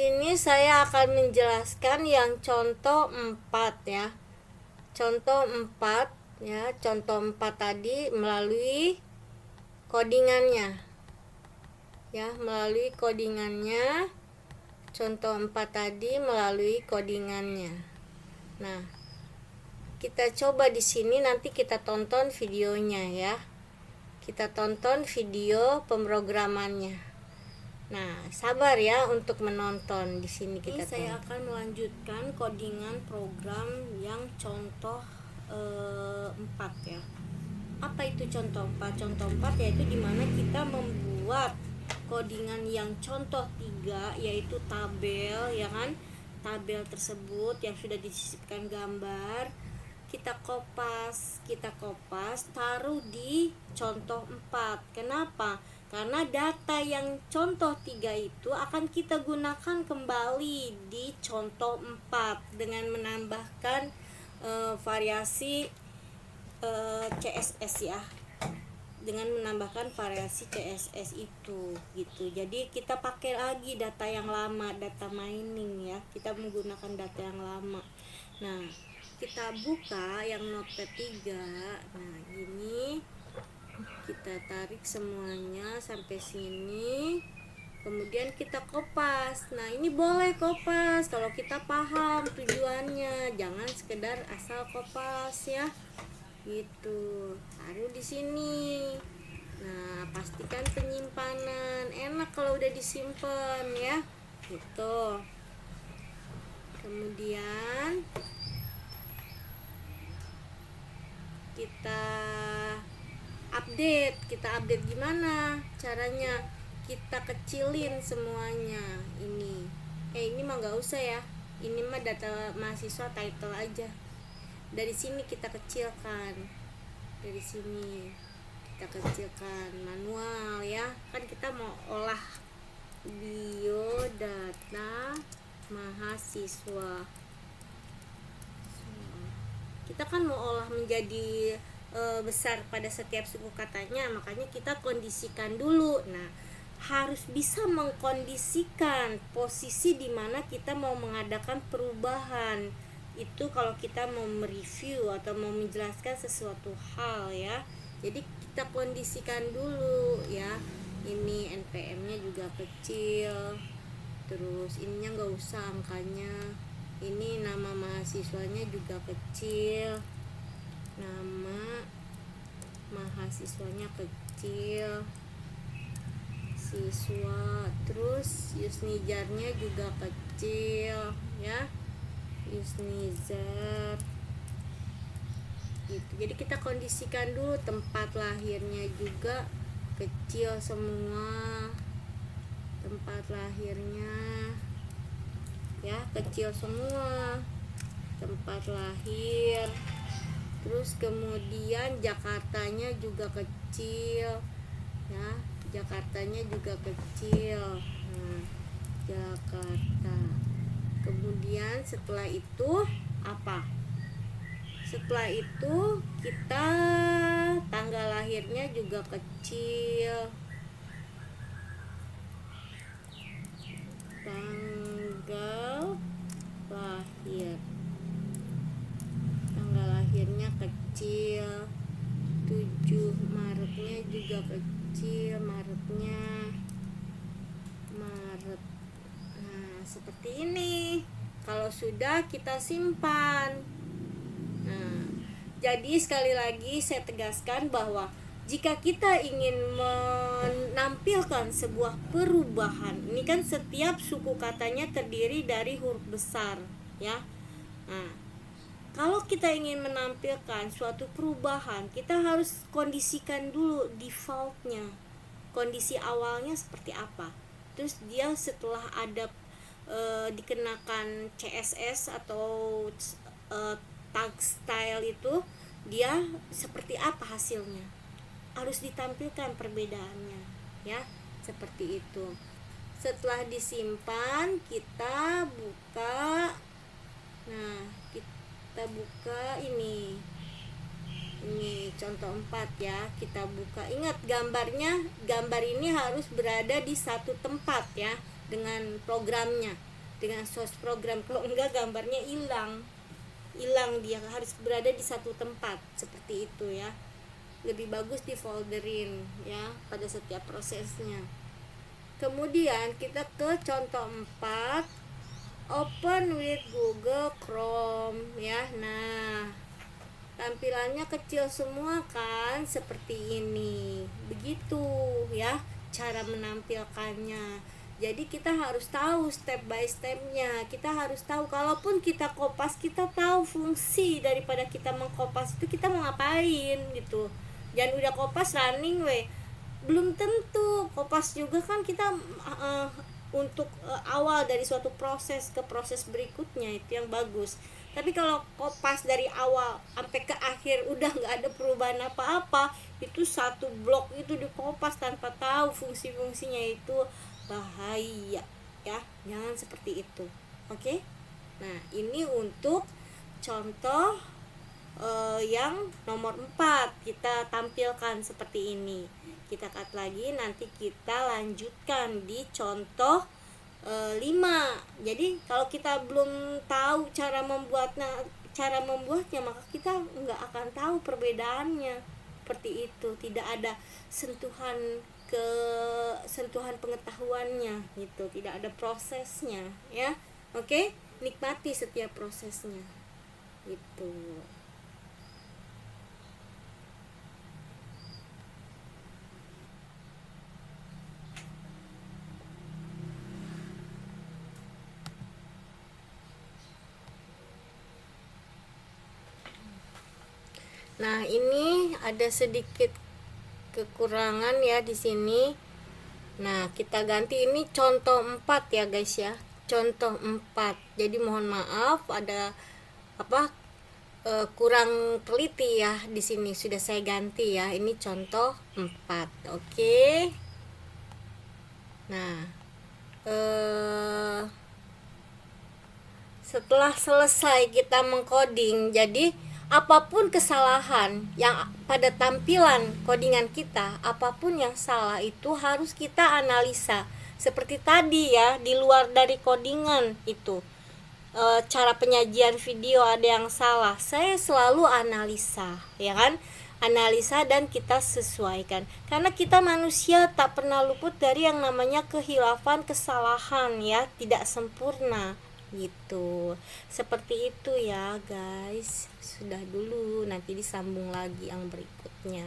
sini saya akan menjelaskan yang contoh 4 ya. Contoh 4 ya, contoh 4 tadi melalui codingannya. Ya, melalui codingannya. Contoh 4 tadi melalui codingannya. Nah, kita coba di sini, nanti kita tonton videonya ya. Kita tonton video pemrogramannya. Nah, sabar ya untuk menonton. Di sini kita saya akan melanjutkan codingan program yang contoh 4 ya. Apa itu contoh 4? Contoh 4 yaitu dimana kita membuat codingan yang contoh 3, yaitu tabel ya kan. Tabel tersebut yang sudah disisipkan gambar, kita kopas, taruh di contoh 4. Kenapa? Karena data yang contoh 3 itu akan kita gunakan kembali di contoh 4 dengan menambahkan variasi CSS ya. Dengan menambahkan variasi CSS itu gitu. Jadi kita pakai lagi data yang lama, data mining ya. Kita menggunakan data yang lama. Nah, kita buka yang notepad 3. Nah, gini. Kita tarik semuanya sampai sini, kemudian kita kopas. Nah, ini boleh kopas kalau kita paham tujuannya, jangan sekedar asal kopas ya gitu. Taruh di sini. Nah, pastikan penyimpanan, enak kalau udah disimpan ya gitu. Kemudian kita update gimana caranya? Kita kecilin semuanya. Ini mah nggak usah ya, ini mah data mahasiswa title aja. Dari sini kita kecilkan, manual ya, kan kita mau olah biodata mahasiswa. Kita kan mau olah menjadi besar pada setiap suku katanya, makanya kita kondisikan dulu. Nah, harus bisa mengkondisikan posisi di mana kita mau mengadakan perubahan. Itu kalau kita mau mereview atau mau menjelaskan sesuatu hal ya. Jadi kita kondisikan dulu ya. Ini NPM-nya juga kecil. Terus ininya nggak usah angkanya. Ini nama mahasiswanya juga kecil. Nama mahasiswanya kecil, siswa. Terus Yusnijarnya juga kecil ya, Yusnizar gitu. Jadi kita kondisikan dulu, tempat lahirnya juga kecil semua, tempat lahirnya ya kecil semua, tempat lahir. Terus kemudian Jakartanya juga kecil ya, Jakartanya juga kecil. Nah, Jakarta. Kemudian setelah itu apa? Setelah itu kita tanggal lahirnya juga kecil. Tanggal lahir, lahirnya kecil. 7 Maretnya juga kecil, Maret. Nah, seperti ini. Kalau sudah kita simpan. Nah, jadi sekali lagi saya tegaskan bahwa jika kita ingin menampilkan sebuah perubahan, ini kan setiap suku katanya terdiri dari huruf besar ya. Nah, kalau kita ingin menampilkan suatu perubahan, kita harus kondisikan dulu defaultnya. Kondisi awalnya seperti apa. Terus dia setelah ada dikenakan CSS atau tag style itu, dia seperti apa hasilnya. Harus ditampilkan perbedaannya ya, seperti itu. Setelah disimpan, kita buka. Nah, kita buka ini contoh 4 ya. Kita buka, ingat gambar ini harus berada di satu tempat ya dengan programnya. dengan source program. Kalau enggak gambarnya hilang, dia harus berada di satu tempat seperti itu ya. Lebih bagus di folderin ya pada setiap prosesnya. Kemudian kita ke contoh 4, open with Google Chrome ya. Nah, tampilannya kecil semua kan, seperti ini. Begitu ya cara menampilkannya. Jadi kita harus tahu step by stepnya. Kita harus tahu, kalaupun kita kopas, kita tahu fungsi daripada kita mengkopas itu kita mau ngapain gitu. Jangan udah kopas running belum tentu. Kopas juga kan kita untuk awal dari suatu proses ke proses berikutnya, itu yang bagus. Tapi kalau kopas dari awal sampai ke akhir udah nggak ada perubahan apa-apa, itu satu blok itu dikopas tanpa tahu fungsi-fungsinya, itu bahaya ya. Jangan seperti itu. Oke? Nah, ini untuk contoh yang nomor 4 kita tampilkan seperti ini. Kita cut lagi, nanti kita lanjutkan di contoh 5. Jadi kalau kita belum tahu cara membuatnya, maka kita nggak akan tahu perbedaannya. Seperti itu, tidak ada sentuhan pengetahuannya gitu, tidak ada prosesnya ya. Oke, nikmati setiap prosesnya gitu. Nah, ini ada sedikit kekurangan ya di sini. Nah, kita ganti, ini contoh 4 ya guys ya. Contoh 4. Jadi mohon maaf ada kurang teliti ya di sini, sudah saya ganti ya. Ini contoh 4. Oke. Nah, setelah selesai kita mengcoding, jadi apapun kesalahan yang pada tampilan codingan kita, apapun yang salah itu harus kita analisa. Seperti tadi ya, di luar dari codingan itu, cara penyajian video ada yang salah, saya selalu analisa ya kan, analisa dan kita sesuaikan, karena kita manusia tak pernah luput dari yang namanya kehilafan, kesalahan ya, tidak sempurna gitu. Seperti itu ya guys. Sudah dulu, nanti disambung lagi yang berikutnya.